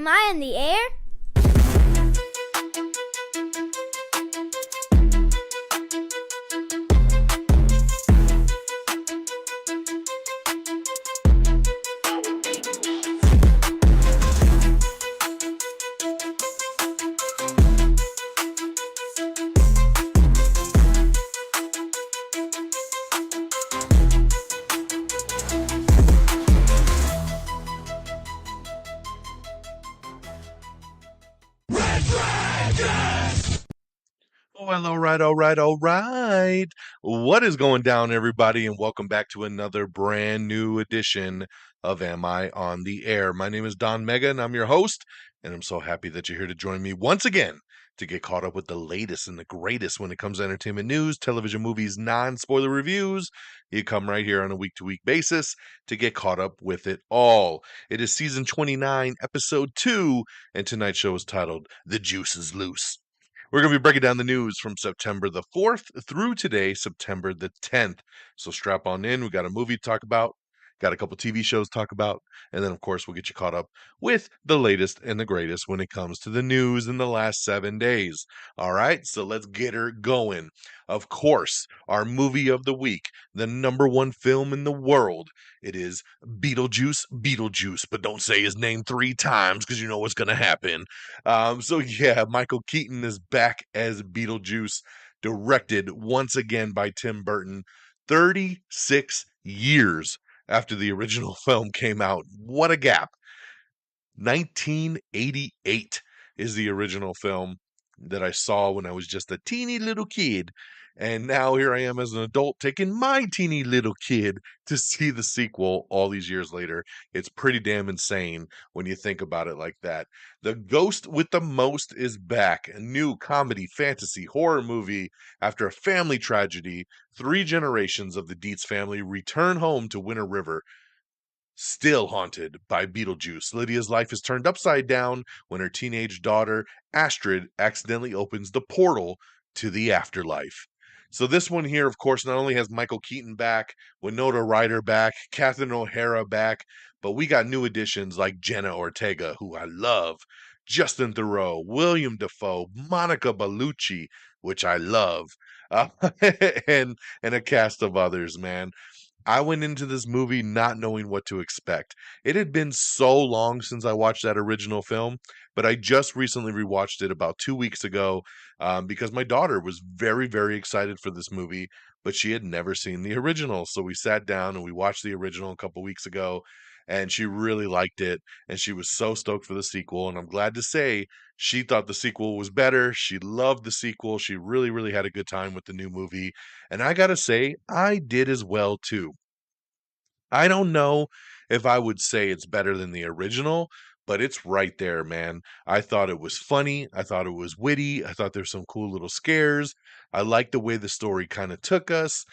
Am I in the air? Oh, well, all right. What is going down, everybody? And welcome back to another brand new edition of Am I on the Air? My name is Don Mega, and I'm your host. And I'm so happy that you're here to join me once again to get caught up with the latest and the greatest when it comes to entertainment news, television, movies, non-spoiler reviews. You come right here on a week-to-week basis to get caught up with it all. It is season 29, episode 2, and tonight's show is titled The Juice is Loose. We're going to be breaking down the news from September the 4th through today, September the 10th. So strap on in. We got a movie to talk about, got a couple TV shows to talk about, and then, of course, we'll get you caught up with the latest and the greatest when it comes to the news in the last 7 days. All right, so let's get her going. Of course, our movie of the week, the number one film in the world. It is Beetlejuice, but don't say his name 3 times because you know what's going to happen. So Michael Keaton is back as Beetlejuice, directed once again by Tim Burton, 36 years after the original film came out. What a gap. 1988 is the original film that I saw when I was just a teeny little kid. And now here I am as an adult taking my teeny little kid to see the sequel all these years later. It's pretty damn insane when you think about it like that. The Ghost with the Most is back. A new comedy, fantasy, horror movie. After a family tragedy, 3 generations of the Dietz family return home to Winter River, still haunted by Beetlejuice. Lydia's life is turned upside down when her teenage daughter, Astrid, accidentally opens the portal to the afterlife. So this one here, of course, not only has Michael Keaton back, Winona Ryder back, Catherine O'Hara back, but we got new additions like Jenna Ortega, who I love, Justin Theroux, William Dafoe, Monica Bellucci, which I love, uh, and a cast of others, man. I went into this movie not knowing what to expect. It had been so long since I watched that original film, but I just recently rewatched it about 2 weeks ago because my daughter was very, very excited for this movie, but she had never seen the original. So we sat down and we watched the original a couple weeks ago, and she really liked it, and she was so stoked for the sequel. And I'm glad to say she thought the sequel was better. She loved the sequel. She really, really had a good time with the new movie. And I gotta say, I did as well too. I don't know if I would say it's better than the original, but it's right there, man. I thought it was funny. I thought it was witty. I thought there's some cool little scares. I like the way the story kind of took us.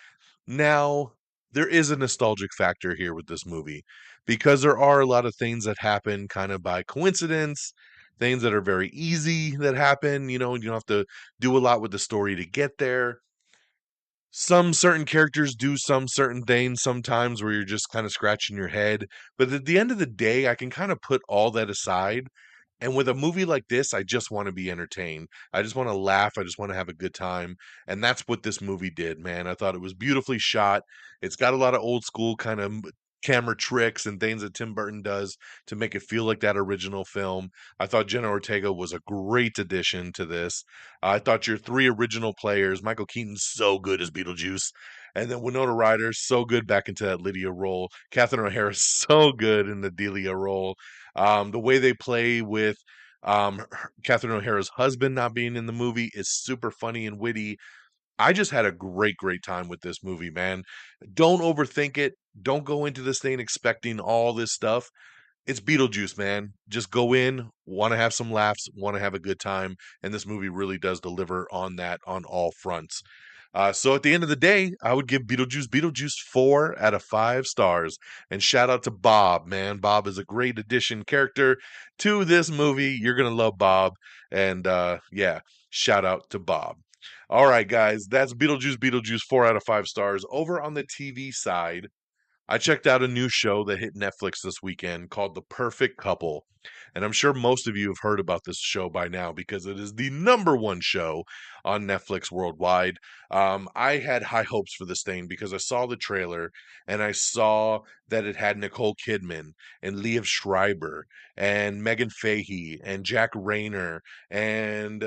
Now, there is a nostalgic factor here with this movie because there are a lot of things that happen kind of by coincidence, things that are very easy that happen. You don't have to do a lot with the story to get there. Some certain characters do some certain things sometimes where you're just kind of scratching your head. But at the end of the day, I can kind of put all that aside. And with a movie like this, I just want to be entertained. I just want to laugh. I just want to have a good time. And that's what this movie did, man. I thought it was beautifully shot. It's got a lot of old school kind of camera tricks and things that Tim Burton does to make it feel like that original film. I thought Jenna Ortega was a great addition to this. I thought your 3 original players, Michael Keaton's so good as Beetlejuice, and then Winona Ryder, so good back into that Lydia role. Catherine O'Hara, so good in the Delia role. The way they play with Catherine O'Hara's husband not being in the movie is super funny and witty. I just had a great, great time with this movie, man. Don't overthink it. Don't go into this thing expecting all this stuff. It's Beetlejuice, man. Just go in, want to have some laughs, want to have a good time, and this movie really does deliver on that on all fronts. So at the end of the day, I would give Beetlejuice 4 out of 5 stars. And shout out to Bob, man. Bob is a great addition character to this movie. You're gonna love Bob, and yeah, shout out to Bob. All right, guys, that's Beetlejuice 4 out of 5 stars. Over on the TV side, I checked out a new show that hit Netflix this weekend called The Perfect Couple. And I'm sure most of you have heard about this show by now because it is the number one show on Netflix worldwide. I had high hopes for this thing because I saw the trailer and I saw that it had Nicole Kidman and Liev Schreiber and Megan Fahey and Jack Rayner and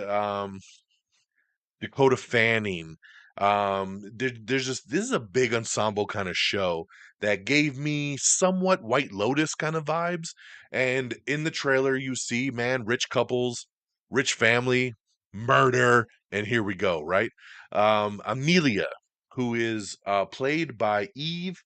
Dakota Fanning. There's just this is a big ensemble kind of show that gave me somewhat White Lotus kind of vibes. And in the trailer, you see, man, rich couples, rich family, murder, and here we go, right? Amelia, who is played by Eve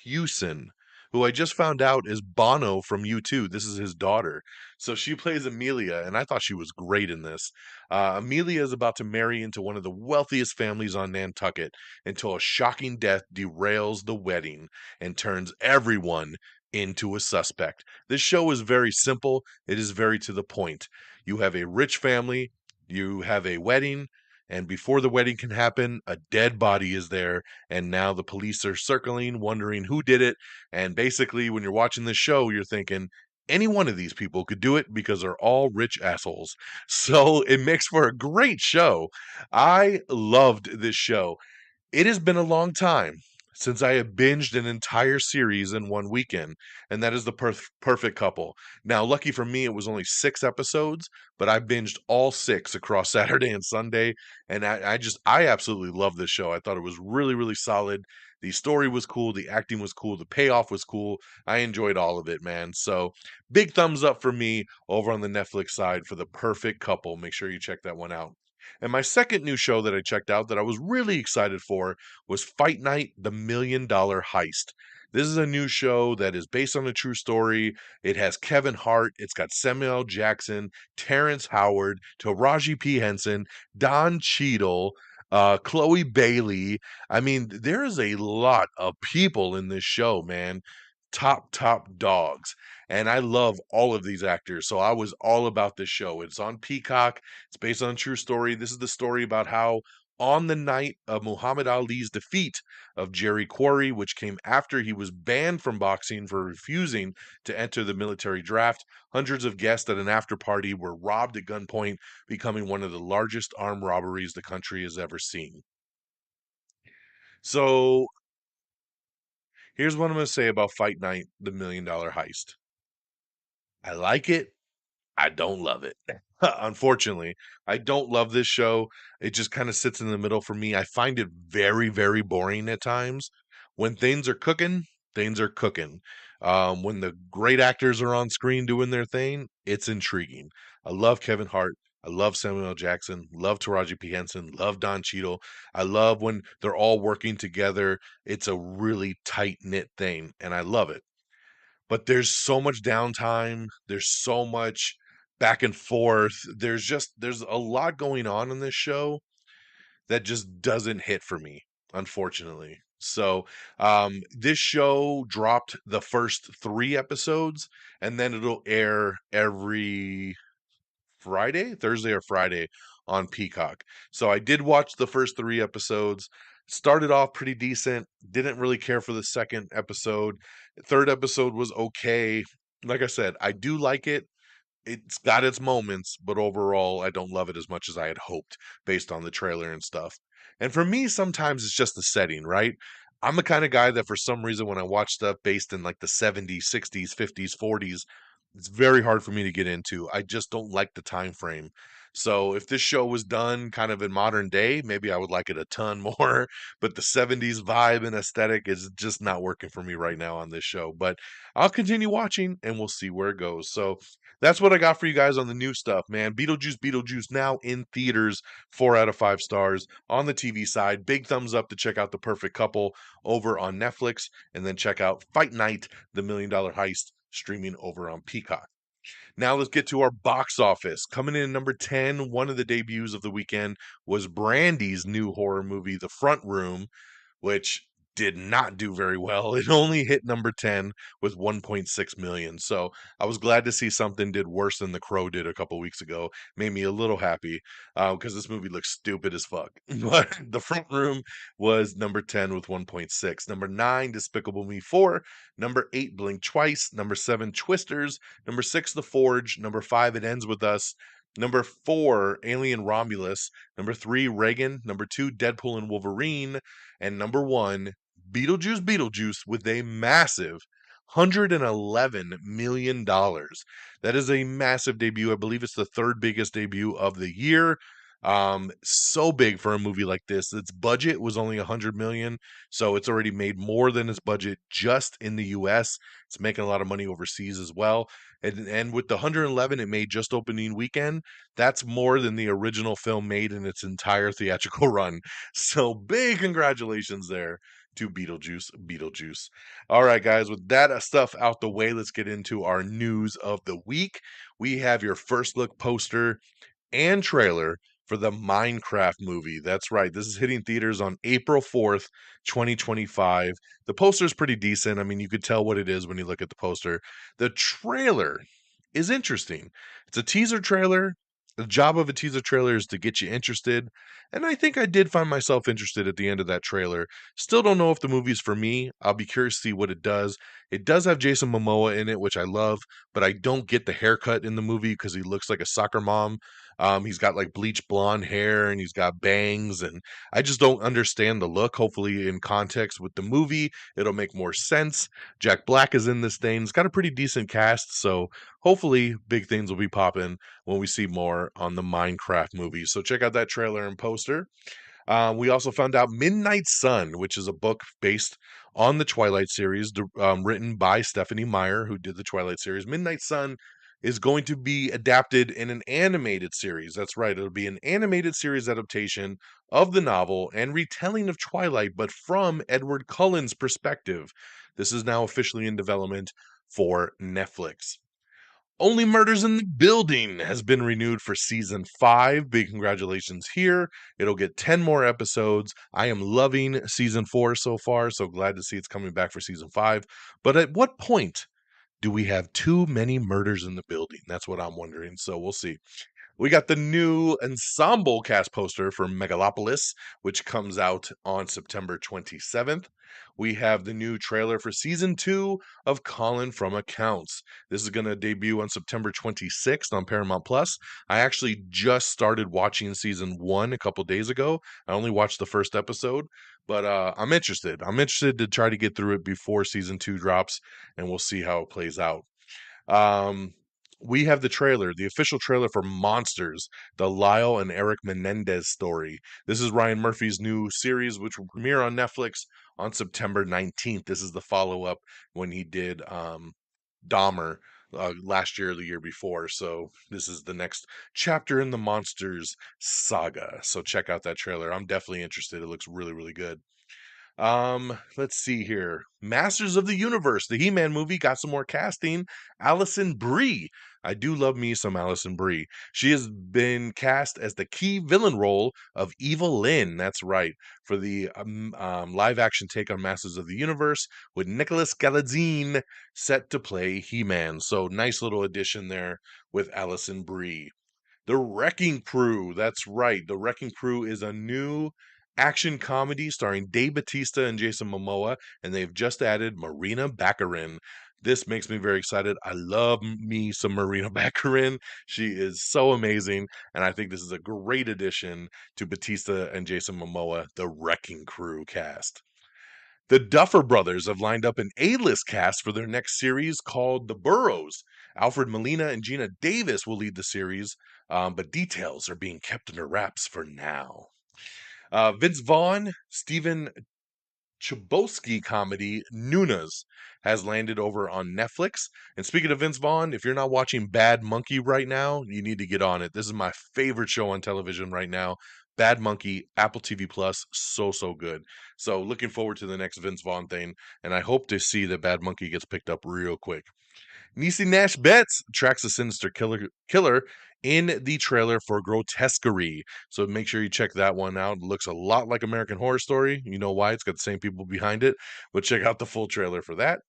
Hewson, who I just found out is Bono from U2. This is his daughter. So she plays Amelia, and I thought she was great in this. Amelia is about to marry into one of the wealthiest families on Nantucket until a shocking death derails the wedding and turns everyone into a suspect. This show is very simple, it is very to the point. You have a rich family, you have a wedding. And before the wedding can happen, a dead body is there and now the police are circling, wondering who did it. And basically, when you're watching this show, you're thinking any one of these people could do it because they're all rich assholes. So it makes for a great show. I loved this show. It has been a long time since I have binged an entire series in one weekend, and that is the perfect couple. Now, lucky for me, it was only 6 episodes, but I binged all six across Saturday and Sunday, and I absolutely love this show. I thought it was really, really solid. The story was cool, the acting was cool, the payoff was cool. I enjoyed all of it, man. So, big thumbs up for me over on the Netflix side for the perfect couple. Make sure you check that one out. And my second new show that I checked out that I was really excited for was Fight Night, the Million Dollar Heist. This is a new show that is based on a true story. It has Kevin Hart, it's got Samuel L. Jackson, Terrence Howard, Taraji P. Henson, Don Cheadle, Chloe Bailey. I mean, there is a lot of people in this show, man. Top dogs. And I love all of these actors. So I was all about this show. It's on Peacock. It's based on a true story. This is the story about how on the night of Muhammad Ali's defeat of Jerry Quarry, which came after he was banned from boxing for refusing to enter the military draft, hundreds of guests at an after party were robbed at gunpoint, becoming one of the largest armed robberies the country has ever seen. So here's what I'm going to say about Fight Night, the Million Dollar Heist. I like it. I don't love it. Unfortunately, I don't love this show. It just kind of sits in the middle for me. I find it very, very boring at times. When things are cooking, things are cooking. When the great actors are on screen doing their thing, it's intriguing. I love Kevin Hart. I love Samuel L. Jackson. Love Taraji P. Henson. Love Don Cheadle. I love when they're all working together. It's a really tight knit thing, and I love it. But there's so much downtime, there's so much back and forth. There's a lot going on in this show that just doesn't hit for me, unfortunately. So, this show dropped the first 3 episodes, and then it'll air every Friday, Thursday or Friday on Peacock. So I did watch the first 3 episodes. Started off pretty decent. Didn't really care for the second episode. Third episode was okay. Like I said, I do like it. It's got its moments, but overall, I don't love it as much as I had hoped based on the trailer and stuff. And for me, sometimes it's just the setting, right? I'm the kind of guy that for some reason, when I watch stuff based in like the 70s, 60s, 50s, 40s, it's very hard for me to get into. I just don't like the time frame. So if this show was done kind of in modern day, maybe I would like it a ton more. But the 70s vibe and aesthetic is just not working for me right now on this show. But I'll continue watching and we'll see where it goes. So that's what I got for you guys on the new stuff, man. Beetlejuice now in theaters, 4 out of 5 stars on the TV side. Big thumbs up to check out The Perfect Couple over on Netflix, and then check out Fight Night, the Million Dollar Heist, streaming over on Peacock. Now let's get to our box office. Coming in at number 10, one of the debuts of the weekend was Brandy's new horror movie, The Front Room, which did not do very well. It only hit number 10 with 1.6 million. So I was glad to see something did worse than The Crow did a couple weeks ago. Made me a little happy because this movie looks stupid as fuck. But The Front Room was number 10 with 1.6. Number 9, Despicable Me 4. Number 8, Blink Twice. Number 7, Twisters. Number 6, The Forge. Number 5, It Ends With Us. Number 4, Alien Romulus. Number 3, Reagan. Number 2, Deadpool and Wolverine. And number 1, Beetlejuice Beetlejuice with a massive $111 million. That is a massive debut. I believe it's the third biggest debut of the year. So big for a movie like this. Its budget was only 100 million, so it's already made more than its budget just in the US. It's making a lot of money overseas as well. And with the 111 it made just opening weekend, that's more than the original film made in its entire theatrical run. So big congratulations there to Beetlejuice Beetlejuice. All right, guys, with that stuff out the way, let's get into our news of the week. We have your first look poster and trailer for the Minecraft movie. That's right. This is hitting theaters on April 4th, 2025. The poster is pretty decent. I mean, you could tell what it is when you look at the poster. The trailer is interesting. It's a teaser trailer. The job of a teaser trailer is to get you interested. And I think I did find myself interested at the end of that trailer. Still don't know if the movie's for me. I'll be curious to see what it does. It does have Jason Momoa in it, which I love, but I don't get the haircut in the movie because he looks like a soccer mom. He's got like bleach blonde hair and he's got bangs, and I just don't understand the look. Hopefully, in context with the movie, it'll make more sense. Jack Black is in this thing. It's got a pretty decent cast, so hopefully, big things will be popping when we see more on the Minecraft movie. So check out that trailer and poster. We also found out Midnight Sun, which is a book based on the Twilight series, written by Stephanie Meyer, who did the Twilight series. Midnight Sun is going to be adapted in an animated series. That's right, it'll be an animated series adaptation of the novel and retelling of Twilight, but from Edward Cullen's perspective. This is now officially in development for Netflix. Only Murders in the Building has been renewed for season 5. Big congratulations here. It'll get 10 more episodes. I am loving season 4 so far, so glad to see it's coming back for season 5. But at what point do we have too many murders in the building? That's what I'm wondering. So we'll see. We got the new ensemble cast poster for Megalopolis, which comes out on September 27th. We have the new trailer for season 2 of Colin from Accounts. This is going to debut on September 26th on Paramount Plus. I actually just started watching season 1 a couple days ago. I only watched the first episode, but I'm interested. I'm interested to try to get through it before season 2 drops, and we'll see how it plays out. Um, we have the trailer, the official trailer for Monsters, the Lyle and Eric Menendez story. This is Ryan Murphy's new series, which will premiere on Netflix on September 19th. This is the follow up when he did Dahmer last year or the year before. So this is the next chapter in the Monsters saga. So check out that trailer. I'm definitely interested. It looks really, really good. Let's see here. Masters of the Universe, the He-Man movie got some more casting. Allison Brie. I do love me some Allison Brie. She has been cast as the key villain role of Evil Lynn. That's right, for the live action take on Masters of the Universe with Nicholas Galitzine set to play He-Man. So nice little addition there with Allison Brie. The Wrecking Crew. That's right. The Wrecking Crew is a new action comedy starring Dave Bautista and Jason Momoa, and they've just added Marina Baccarin. This makes me very excited. I love me some Marina Baccarin. She is so amazing, and I think this is a great addition to Bautista and Jason Momoa, the Wrecking Crew cast. The Duffer Brothers have lined up an A-list cast for their next series called The Burrows. Alfred Molina and Gina Davis will lead the series, but details are being kept under wraps for now. Vince Vaughn, Stephen Chbosky comedy Nunas has landed over on Netflix. And speaking of Vince Vaughn, if you're not watching Bad Monkey right now, you need to get on it. This is my favorite show on television right now. Bad Monkey, Apple TV Plus, so good. So looking forward to the next Vince Vaughn thing, and I hope to see that Bad Monkey gets picked up real quick. Niecy Nash Betts tracks a sinister killer in the trailer for Grotesquerie. So make sure you check that one out. It looks a lot like American Horror Story. You know why? It's got the same people behind it. But check out the full trailer for that.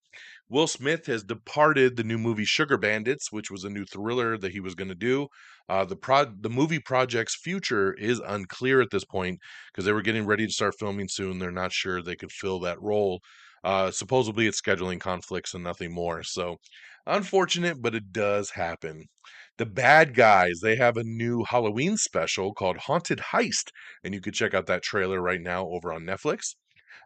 Will Smith has departed the new movie Sugar Bandits, which was a new thriller that he was going to do. The movie project's future is unclear at this point because they were getting ready to start filming soon. They're not sure they could fill that role. Supposedly, it's scheduling conflicts and nothing more. So, unfortunate, but it does happen. The Bad Guys, they have a new Halloween special called Haunted Heist, and you can check out that trailer right now over on Netflix.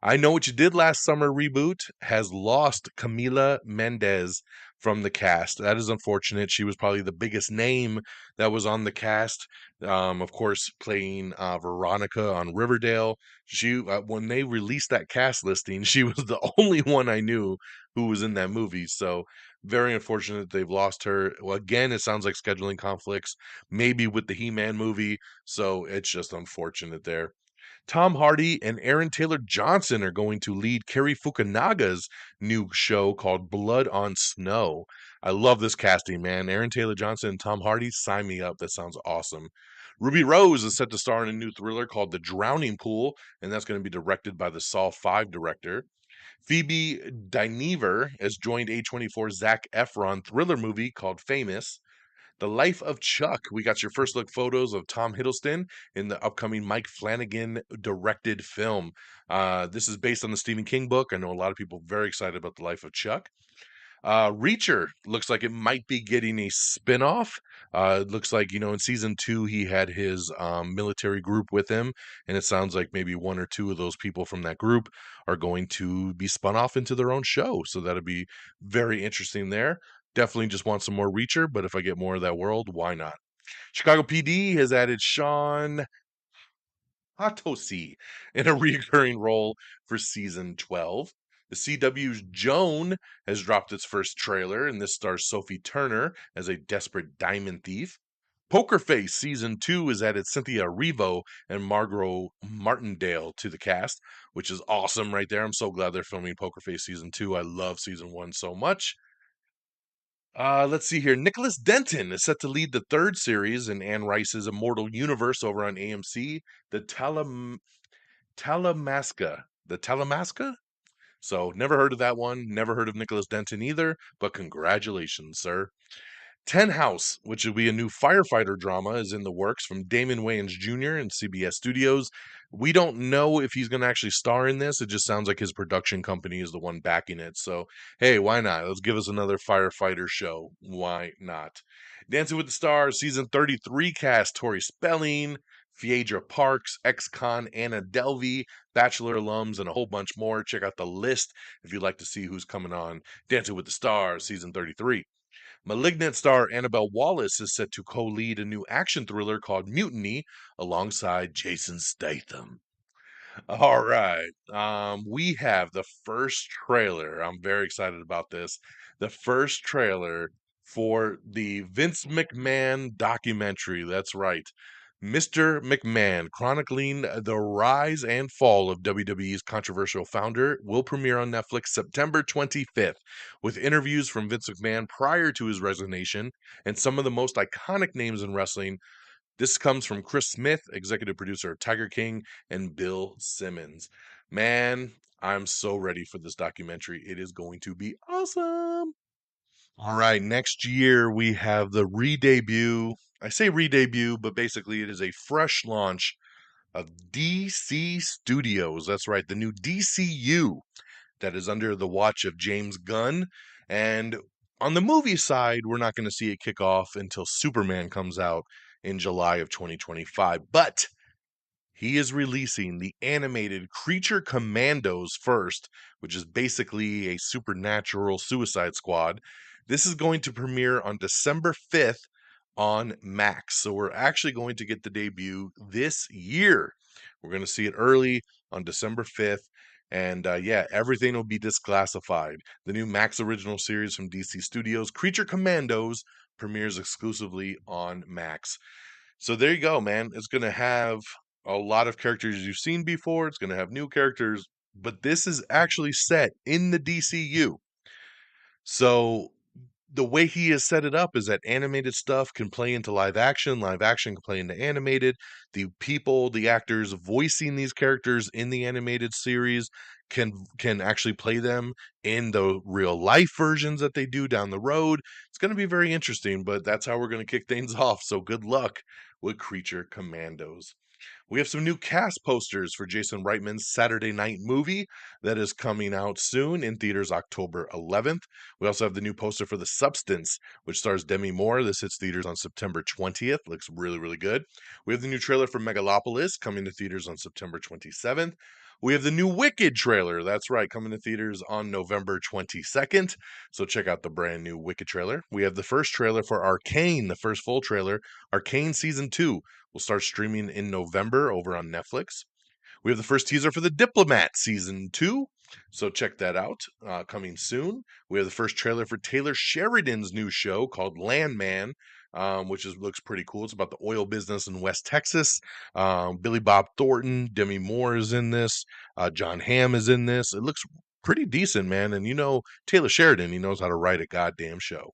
I Know What You Did Last Summer reboot has lost Camila Mendez from the cast. That is unfortunate. She was probably the biggest name that was on the cast. Of course, playing Veronica on Riverdale. She when they released that cast listing, she was the only one I knew who was in that movie. So very unfortunate they've lost her. Well, again, it sounds like scheduling conflicts, maybe with the He-Man movie. So it's just unfortunate there. Tom Hardy and Aaron Taylor Johnson are going to lead Cary Fukunaga's new show called Blood on Snow. I love this casting, man. Aaron Taylor Johnson and Tom Hardy, sign me up. That sounds awesome. Ruby Rose is set to star in a new thriller called The Drowning Pool, and that's going to be directed by the Saw 5 director. Phoebe Dynevor has joined A24's Zac Efron thriller movie called Famous. The Life of Chuck. We got your first look photos of Tom Hiddleston in the upcoming Mike Flanagan directed film. This is based on the Stephen King book. I know a lot of people very excited about The Life of Chuck. Reacher looks like it might be getting a spinoff. It looks like, in season 2, he had his military group with him, and it sounds like maybe one or two of those people from that group are going to be spun off into their own show. So that'll be very interesting there. Definitely just want some more Reacher, but if I get more of that world, why not? Chicago PD has added Sean Hatosi in a recurring role for season 12. The CW's Joan has dropped its first trailer, and this stars Sophie Turner as a desperate diamond thief. Poker Face season 2 has added Cynthia Erivo and Margot Martindale to the cast, which is awesome right there. I'm so glad they're filming Poker Face season 2. I love season 1 so much. Let's see here. Nicholas Denton is set to lead the third series in Anne Rice's Immortal Universe over on AMC, the Talamasca. The Talamasca? So, never heard of that one. Never heard of Nicholas Denton either, but congratulations, sir. Ten House, which will be a new firefighter drama, is in the works from Damon Wayans Jr. and CBS Studios. We don't know if he's going to actually star in this. It just sounds like his production company is the one backing it. So, hey, why not? Let's give us another firefighter show. Why not? Dancing with the Stars, season 33 cast Tori Spelling, Phaedra Parks, ex-con Anna Delvey, Bachelor alums, and a whole bunch more. Check out the list if you'd like to see who's coming on Dancing with the Stars, season 33. Malignant star Annabelle Wallis is set to co-lead a new action thriller called Mutiny alongside Jason Statham. All right. We have the first trailer. I'm very excited about this. The first trailer for the Vince McMahon documentary. That's right. Mr. McMahon, chronicling the rise and fall of WWE's controversial founder, will premiere on Netflix September 25th, with interviews from Vince McMahon prior to his resignation and some of the most iconic names in wrestling. This comes from Chris Smith, executive producer of Tiger King, and Bill Simmons. Man, I'm so ready for this documentary. It is going to be awesome. All right, next year we have the re-debut. I say re-debut, but basically it is a fresh launch of DC Studios. That's right, the new DCU that is under the watch of James Gunn. And on the movie side, we're not going to see it kick off until Superman comes out in July of 2025. But he is releasing the animated Creature Commandos first, which is basically a supernatural Suicide Squad. This is going to premiere on December 5th on Max. So we're actually going to get the debut this year. We're going to see it early on December 5th. And yeah, everything will be disclassified. The new Max original series from DC Studios, Creature Commandos, premieres exclusively on Max. So there you go, man. It's going to have a lot of characters you've seen before. It's going to have new characters, but this is actually set in the DCU. So the way he has set it up is that animated stuff can play into live action can play into animated. The people, the actors voicing these characters in the animated series can actually play them in the real life versions that they do down the road. It's going to be very interesting, but that's how we're going to kick things off. So good luck with Creature Commandos. We have some new cast posters for Jason Reitman's Saturday Night Movie that is coming out soon in theaters October 11th. We also have the new poster for The Substance, which stars Demi Moore. This hits theaters on September 20th. Looks really, really good. We have the new trailer for Megalopolis coming to theaters on September 27th. We have the new Wicked trailer. That's right, coming to theaters on November 22nd. So check out the brand new Wicked trailer. We have the first trailer for Arcane, the first full trailer. Arcane Season 2 will start streaming in November over on Netflix. We have the first teaser for The Diplomat Season 2. So check that out, coming soon. We have the first trailer for Taylor Sheridan's new show called Landman, looks pretty cool. It's about the oil business in West Texas. Billy Bob Thornton, Demi Moore is in this. John Hamm is in this. It looks pretty decent, man. And Taylor Sheridan, he knows how to write a goddamn show.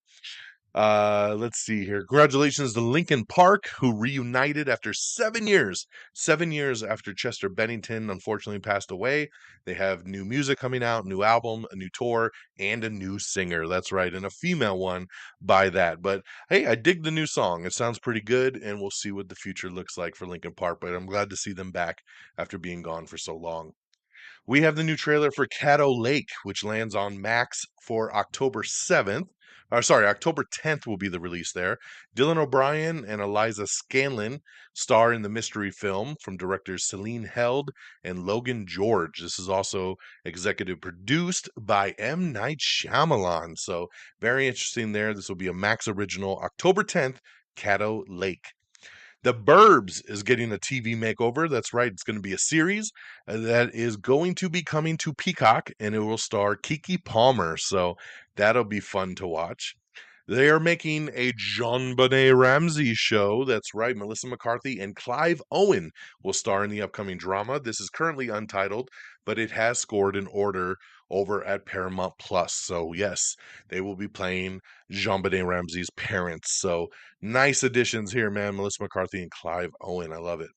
Let's see here. Congratulations to Linkin Park, who reunited after 7 years. 7 years after Chester Bennington unfortunately passed away. They have new music coming out, new album, a new tour, and a new singer. That's right, and a female one by that. But hey, I dig the new song. It sounds pretty good, and we'll see what the future looks like for Linkin Park. But I'm glad to see them back after being gone for so long. We have the new trailer for Caddo Lake, which lands on Max for October 7th. October 10th will be the release there. Dylan O'Brien and Eliza Scanlon star in the mystery film from directors Celine Held and Logan George. This is also executive produced by M. Night Shyamalan. So very interesting there. This will be a Max original, October 10th, Caddo Lake. The Burbs is getting a TV makeover. That's right. It's going to be a series that is going to be coming to Peacock, and it will star Kiki Palmer. So that'll be fun to watch. They are making a JonBenet Ramsey show. That's right. Melissa McCarthy and Clive Owen will star in the upcoming drama. This is currently untitled, but it has scored an order over at Paramount Plus. So yes, they will be playing JonBenet Ramsey's parents. So nice additions here, man. Melissa McCarthy and Clive Owen. I love it.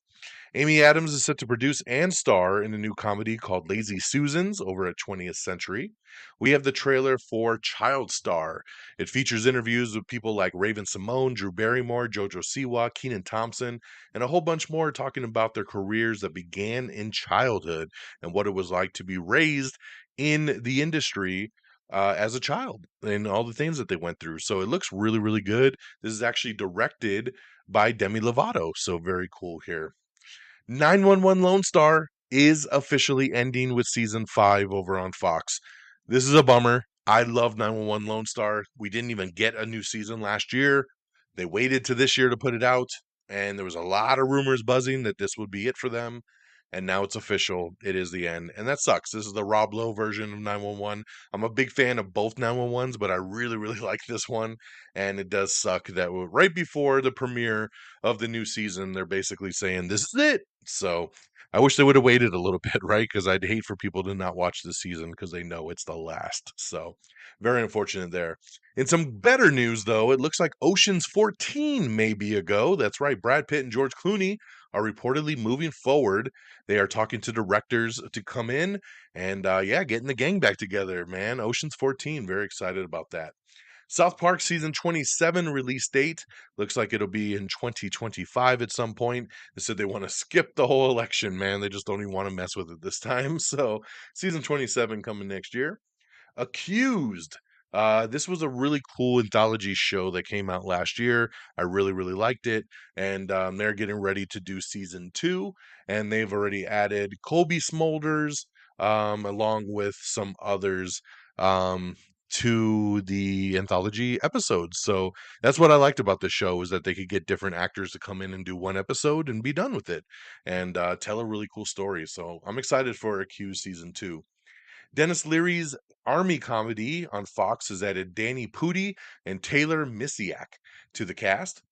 Amy Adams is set to produce and star in a new comedy called Lazy Susans over at 20th Century. We have the trailer for Child Star. It features interviews with people like Raven Simone, Drew Barrymore, Jojo Siwa, Kenan Thompson, and a whole bunch more talking about their careers that began in childhood and what it was like to be raised in the industry as a child and all the things that they went through. So it looks really, really good. This is actually directed by Demi Lovato. So very cool here. 911 Lone Star is officially ending with season 5 over on Fox. This is a bummer. I love 911 Lone Star. We didn't even get a new season last year. They waited to this year to put it out, and there was a lot of rumors buzzing that this would be it for them. And now it's official. It is the end. And that sucks. This is the Rob Lowe version of 911. I'm a big fan of both 911s, but I really, really like this one. And it does suck that right before the premiere of the new season, they're basically saying, this is it. So I wish they would have waited a little bit, right? Because I'd hate for people to not watch this season because they know it's the last. So very unfortunate there. In some better news, though, it looks like Ocean's 14 may be a go. That's right. Brad Pitt and George Clooney are reportedly moving forward. They are talking to directors to come in and, getting the gang back together, man. Ocean's 14. Very excited about that. South Park season 27 release date looks like it'll be in 2025 at some point. They said they want to skip the whole election, man. They just don't even want to mess with it this time. So, season 27 coming next year. Accused. This was a really cool anthology show that came out last year. I really, really liked it. And they're getting ready to do season 2. And they've already added Colby Smulders along with some others to the anthology episodes. So that's what I liked about the show, is that they could get different actors to come in and do one episode and be done with it and tell a really cool story. So I'm excited for Accused season 2. Dennis Leary's Army comedy on Fox has added Danny Pudi and Taylor Misiak to the cast.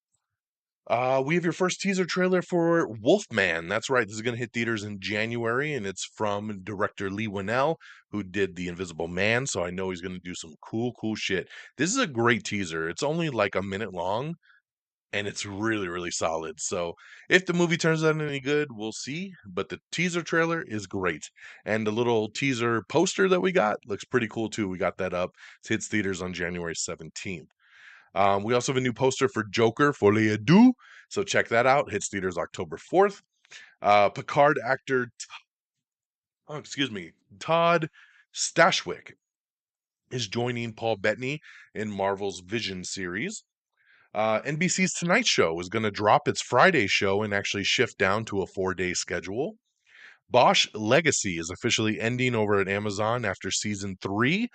We have your first teaser trailer for Wolfman. That's right. This is going to hit theaters in January, and it's from director Lee Winnell, who did The Invisible Man. So I know he's going to do some cool shit. This is a great teaser. It's only like a minute long, and it's really solid. So if the movie turns out any good, we'll see. But the teaser trailer is great, and the little teaser poster that we got looks pretty cool too. We got that up. It hits theaters on January 17th. We also have a new poster for Joker Folie à Deux, so check that out. Hits theaters October 4th. Picard actor, Todd Stashwick is joining Paul Bettany in Marvel's Vision series. NBC's Tonight Show is going to drop its Friday show and actually shift down to a 4-day schedule. Bosch Legacy is officially ending over at Amazon after season 3.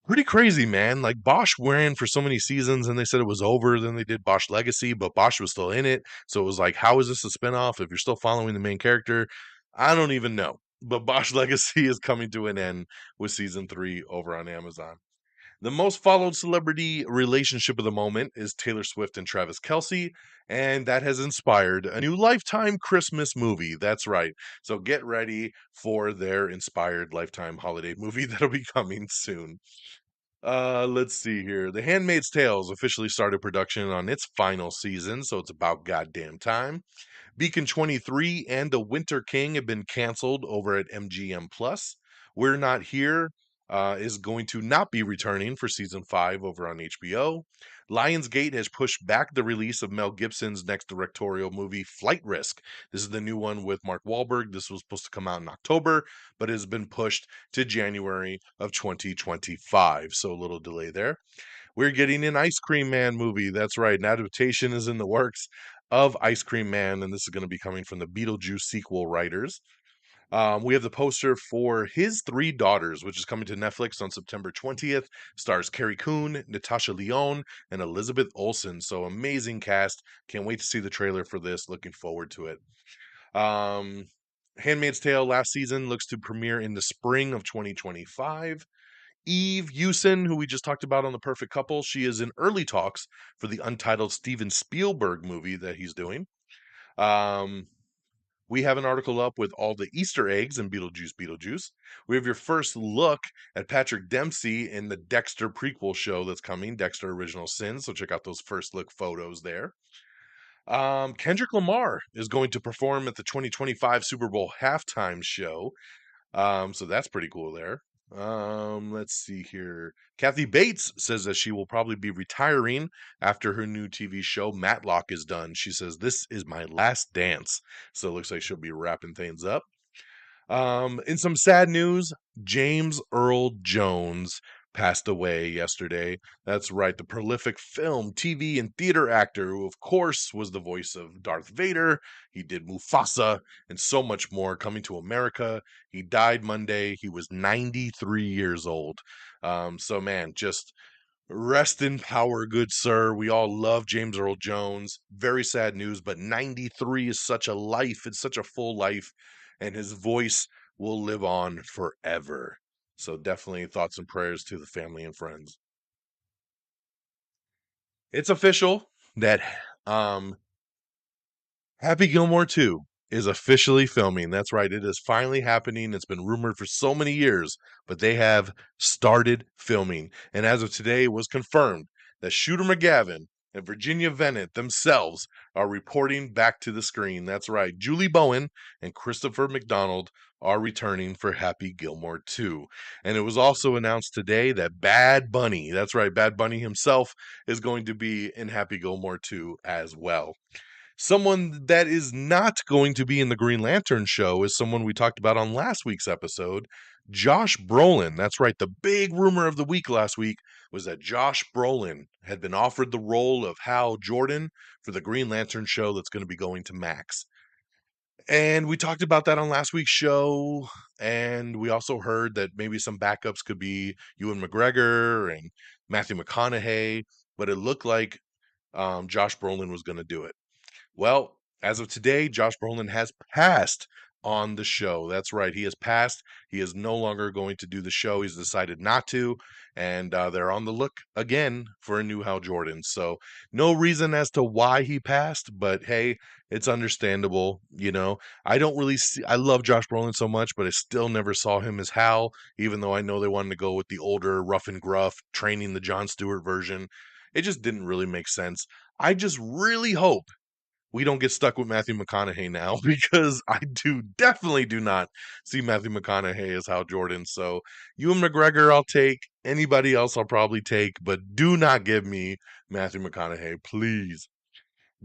Pretty crazy, man. Like Bosch ran for so many seasons and they said it was over. Then they did Bosch Legacy, but Bosch was still in it. So it was like, how is this a spinoff if you're still following the main character? I don't even know. But Bosch Legacy is coming to an end with season 3 over on Amazon. The most followed celebrity relationship of the moment is Taylor Swift and Travis Kelce, and that has inspired a new Lifetime Christmas movie. That's right. So get ready for their inspired Lifetime holiday movie that'll be coming soon. Let's see here. The Handmaid's Tales officially started production on its final season, so it's about goddamn time. Beacon 23 and The Winter King have been canceled over at MGM Plus. We're Not Here is going to not be returning for season 5 over on HBO. Lionsgate has pushed back the release of Mel Gibson's next directorial movie, Flight Risk. This is the new one with Mark Wahlberg. This was supposed to come out in October, but it has been pushed to January of 2025. So a little delay there. We're getting an Ice Cream Man movie. That's right. An adaptation is in the works of Ice Cream Man, and this is going to be coming from the Beetlejuice sequel writers. We have the poster for His Three Daughters, which is coming to Netflix on September 20th. Stars Carrie Coon, Natasha Lyonne, and Elizabeth Olsen. So amazing cast. Can't wait to see the trailer for this. Looking forward to it. Handmaid's Tale last season looks to premiere in the spring of 2025. Eve Hewson, who we just talked about on The Perfect Couple, she is in early talks for the untitled Steven Spielberg movie that he's doing. Um, we have an article up with all the Easter eggs in Beetlejuice. We have your first look at Patrick Dempsey in the Dexter prequel show that's coming, Dexter Original Sin. So check out those first look photos there. Kendrick Lamar is going to perform at the 2025 Super Bowl halftime show. So that's pretty cool there. Let's see here. Kathy Bates says that she will probably be retiring after her new TV show Matlock is done. She says, "This is my last dance." So it looks like she'll be wrapping things up. In some sad news, James Earl Jones passed away yesterday. That's right, the prolific film, TV, and theater actor who, of course, was the voice of Darth Vader. He did Mufasa and so much more. Coming to America, he died Monday. He was 93 years old. So, man, just rest in power, good sir. We all love James Earl Jones. Very sad news, but 93 is such a life. It's such a full life, and his voice will live on forever. So definitely thoughts and prayers to the family and friends. It's official that Happy Gilmore 2 is officially filming. That's right. It is finally happening. It's been rumored for so many years, but they have started filming. And as of today, it was confirmed that Shooter McGavin and Virginia Bennett themselves are reporting back to the screen. That's right. Julie Bowen and Christopher McDonald are returning for Happy Gilmore 2. And it was also announced today that Bad Bunny, that's right, Bad Bunny himself is going to be in Happy Gilmore 2 as well. Someone that is not going to be in the Green Lantern show is someone we talked about on last week's episode, Josh Brolin. That's right. The big rumor of the week last week was that Josh Brolin had been offered the role of Hal Jordan for the Green Lantern show that's going to be going to Max. And we talked about that on last week's show. And we also heard that maybe some backups could be Ewan McGregor and Matthew McConaughey. But it looked like Josh Brolin was going to do it. Well, as of today, Josh Brolin has passed on the show. That's right. He has passed. He is no longer going to do the show. He's decided not to. And they're on the look again for a new Hal Jordan. So, no reason as to why he passed, but hey, it's understandable. I don't really see, I love Josh Brolin so much, but I still never saw him as Hal, even though I know they wanted to go with the older, rough and gruff, training the Jon Stewart version. It just didn't really make sense. I just really hope we don't get stuck with Matthew McConaughey now because I definitely do not see Matthew McConaughey as Hal Jordan. So Ewan McGregor, I'll take. Anybody else, I'll probably take, but do not give me Matthew McConaughey, please.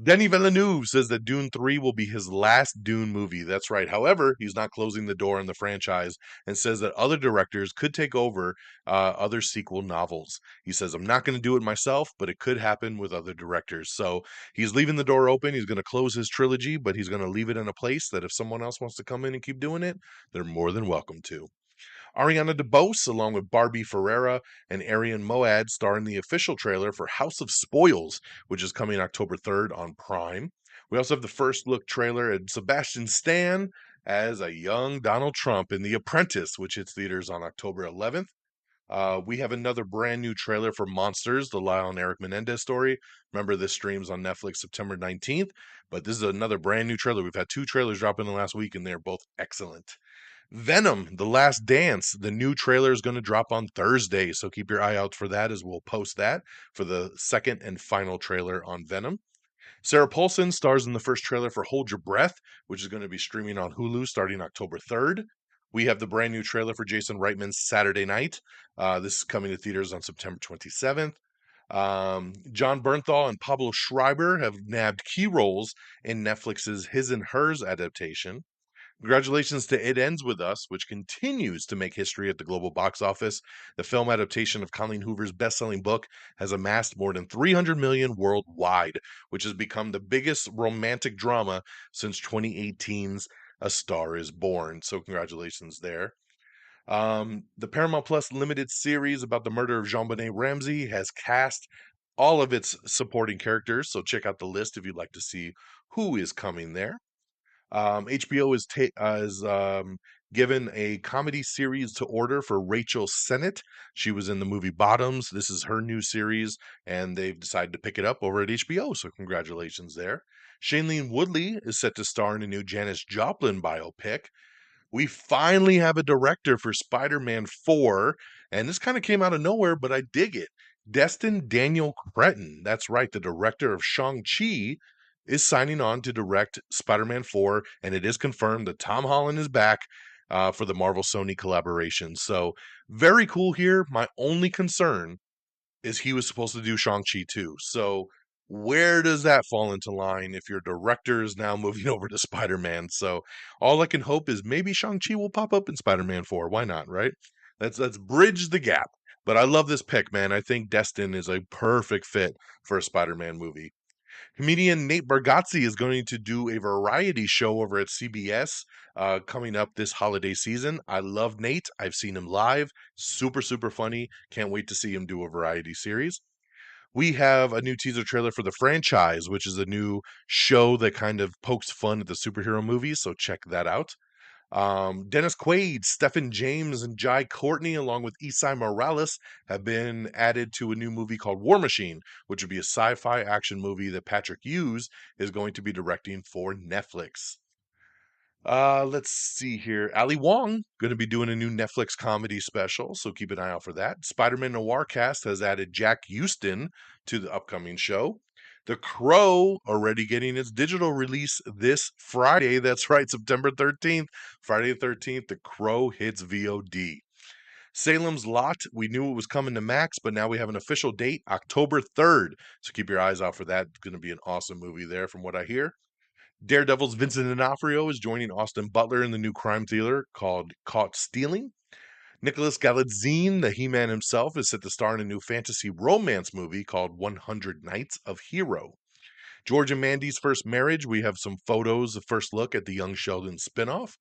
Denis Villeneuve says that Dune 3 will be his last Dune movie. That's right. However, he's not closing the door on the franchise and says that other directors could take over other sequel novels. He says, I'm not going to do it myself, but it could happen with other directors. So he's leaving the door open. He's going to close his trilogy, but he's going to leave it in a place that if someone else wants to come in and keep doing it, they're more than welcome to. Ariana DeBose, along with Barbie Ferreira and Arian Moad, star in the official trailer for House of Spoils, which is coming October 3rd on Prime. We also have the first look trailer at Sebastian Stan as a young Donald Trump in The Apprentice, which hits theaters on October 11th. We have another brand new trailer for Monsters, the Lyle and Eric Menendez story. Remember, this streams on Netflix September 19th, but this is another brand new trailer. We've had two trailers drop in the last week, and they're both excellent. Venom, The Last Dance. The new trailer is going to drop on Thursday, so keep your eye out for that as we'll post that for the second and final trailer on Venom. Sarah Paulson stars in the first trailer for Hold Your Breath, which is going to be streaming on Hulu starting October 3rd. We have the brand new trailer for Jason Reitman's Saturday Night. This is coming to theaters on September 27th. John Bernthal and Pablo Schreiber have nabbed key roles in Netflix's His and Hers adaptation. Congratulations to It Ends With Us, which continues to make history at the global box office. The film adaptation of Colleen Hoover's best-selling book has amassed more than 300 million worldwide, which has become the biggest romantic drama since 2018's A Star Is Born. So congratulations there. The Paramount Plus limited series about the murder of Jean-Benet Ramsey has cast all of its supporting characters, so check out the list if you'd like to see who is coming there. HBO is given a comedy series to order for Rachel Sennett. She was in the movie Bottoms. This is her new series, and they've decided to pick it up over at HBO. So congratulations there. Shailene Woodley is set to star in a new Janis Joplin biopic. We finally have a director for Spider-Man 4, and this kind of came out of nowhere, but I dig it. Destin Daniel Cretton, that's right, the director of Shang-Chi, is signing on to direct Spider-Man 4, and it is confirmed that Tom Holland is back for the Marvel-Sony collaboration. So, very cool here. My only concern is he was supposed to do Shang-Chi too. So, where does that fall into line if your director is now moving over to Spider-Man? So, all I can hope is maybe Shang-Chi will pop up in Spider-Man 4. Why not, right? Let's bridge the gap. But I love this pick, man. I think Destin is a perfect fit for a Spider-Man movie. Comedian Nate Bargatze is going to do a variety show over at CBS coming up this holiday season. I love Nate. I've seen him live. Super, super funny. Can't wait to see him do a variety series. We have a new teaser trailer for The Franchise, which is a new show that kind of pokes fun at the superhero movies. So check that out. Dennis Quaid, Stephen James, and Jai Courtney, along with Isai Morales, have been added to a new movie called War Machine, which would be a sci-fi action movie that Patrick Hughes is going to be directing for Netflix. Let's see here. Ali Wong going to be doing a new Netflix comedy special, so keep an eye out for that. Spider-Man Noir cast has added Jack Houston to the upcoming show. The Crow already getting its digital release this Friday. That's right, September 13th. Friday the 13th, The Crow hits VOD. Salem's Lot, we knew it was coming to Max, but now we have an official date, October 3rd. So keep your eyes out for that. It's going to be an awesome movie there, from what I hear. Daredevil's Vincent D'Onofrio is joining Austin Butler in the new crime thriller called Caught Stealing. Nicholas Galitzine, the He-Man himself, is set to star in a new fantasy romance movie called 100 Nights of Hero. George and Mandy's First Marriage, we have some photos, a first look at the Young Sheldon spinoff.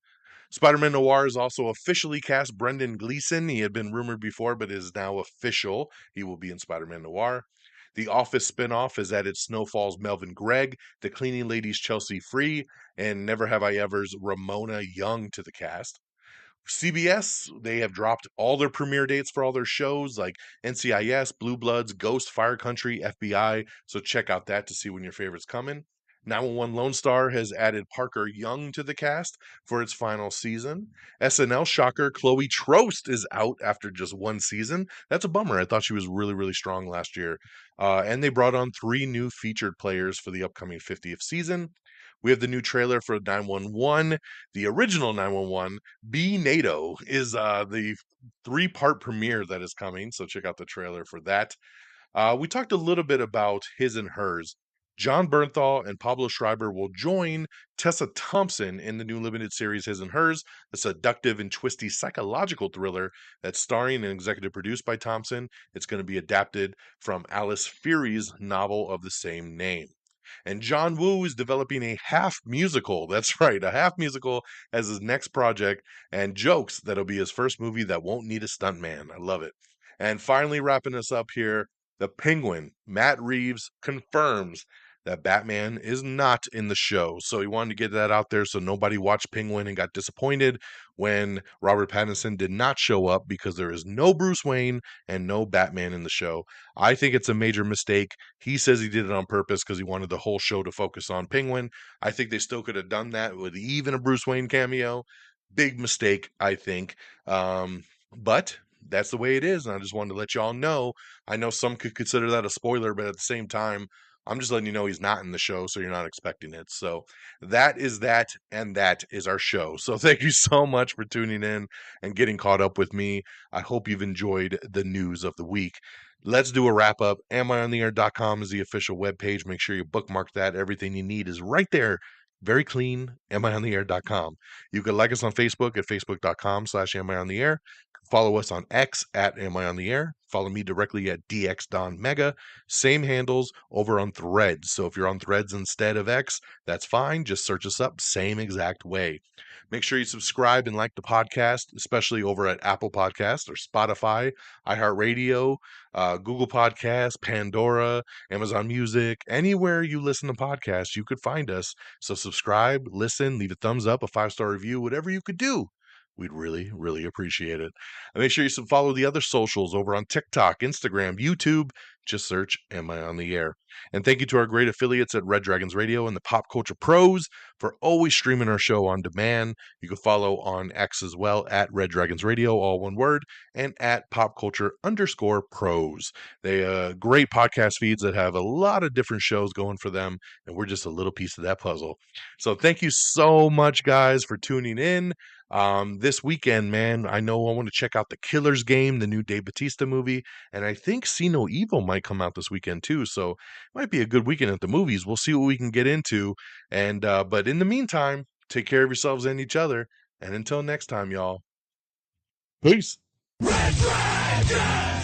Spider-Man Noir is also officially cast Brendan Gleeson. He had been rumored before, but is now official. He will be in Spider-Man Noir. The Office spinoff has added Snowfall's Melvin Gregg, The Cleaning Lady's Chelsea Free, and Never Have I Ever's Ramona Young to the cast. CBS, they have dropped all their premiere dates for all their shows like NCIS, Blue Bloods, Ghost, Fire Country, FBI. So check out that to see when your favorite's coming. 911 Lone Star has added Parker Young to the cast for its final season. SNL shocker Chloe Trost is out after just one season. That's a bummer. I thought she was really, really strong last year. And they brought on 3 new featured players for the upcoming 50th season. We have the new trailer for 911, the original 911. Be NATO is the 3-part premiere that is coming, so check out the trailer for that. We talked a little bit about His and Hers. John Bernthal and Pablo Schreiber will join Tessa Thompson in the new limited series His and Hers, a seductive and twisty psychological thriller that's starring and executive produced by Thompson. It's going to be adapted from Alice Feary's novel of the same name. And John Woo is developing a half musical. That's right, a half musical as his next project, and jokes that'll be his first movie that won't need a stuntman. I love it. And finally, wrapping us up here, the Penguin, Matt Reeves, confirms that Batman is not in the show. So he wanted to get that out there so nobody watched Penguin and got disappointed when Robert Pattinson did not show up, because there is no Bruce Wayne and no Batman in the show. I think it's a major mistake. He says he did it on purpose because he wanted the whole show to focus on Penguin. I think they still could have done that with even a Bruce Wayne cameo. Big mistake, I think. But that's the way it is. And I just wanted to let y'all know. I know some could consider that a spoiler, but at the same time, I'm just letting you know he's not in the show, so you're not expecting it. So that is that, and that is our show. So thank you so much for tuning in and getting caught up with me. I hope you've enjoyed the news of the week. Let's do a wrap up. AmIOnTheAir.com is the official webpage. Make sure you bookmark that. Everything you need is right there. Very clean. AmIOnTheAir.com. You can like us on Facebook at Facebook.com/AmIOnTheAir. Follow us on X at Am I on the Air. Follow me directly at DXDonMega. Same handles over on Threads. So if you're on Threads instead of X, that's fine. Just search us up, same exact way. Make sure you subscribe and like the podcast, especially over at Apple Podcasts or Spotify, iHeartRadio, Google Podcasts, Pandora, Amazon Music, anywhere you listen to podcasts, you could find us. So subscribe, listen, leave a thumbs up, a 5-star review, whatever you could do. We'd really, really appreciate it. And make sure you follow the other socials over on TikTok, Instagram, YouTube. Just search Am I on the Air? And thank you to our great affiliates at Red Dragons Radio and the Pop Culture Pros for always streaming our show on demand. You can follow on X as well at Red Dragons Radio, all one word, and at PopCulture_Pros. They great podcast feeds that have a lot of different shows going for them, and we're just a little piece of that puzzle. So thank you so much, guys, for tuning in. This weekend, man, I know I want to check out The Killer's Game, the new Dave Bautista movie, and I think See No Evil might come out this weekend too. So it might be a good weekend at the movies. We'll see what we can get into. And but in the meantime, take care of yourselves and each other. And until next time, y'all. Peace. Red Dragon!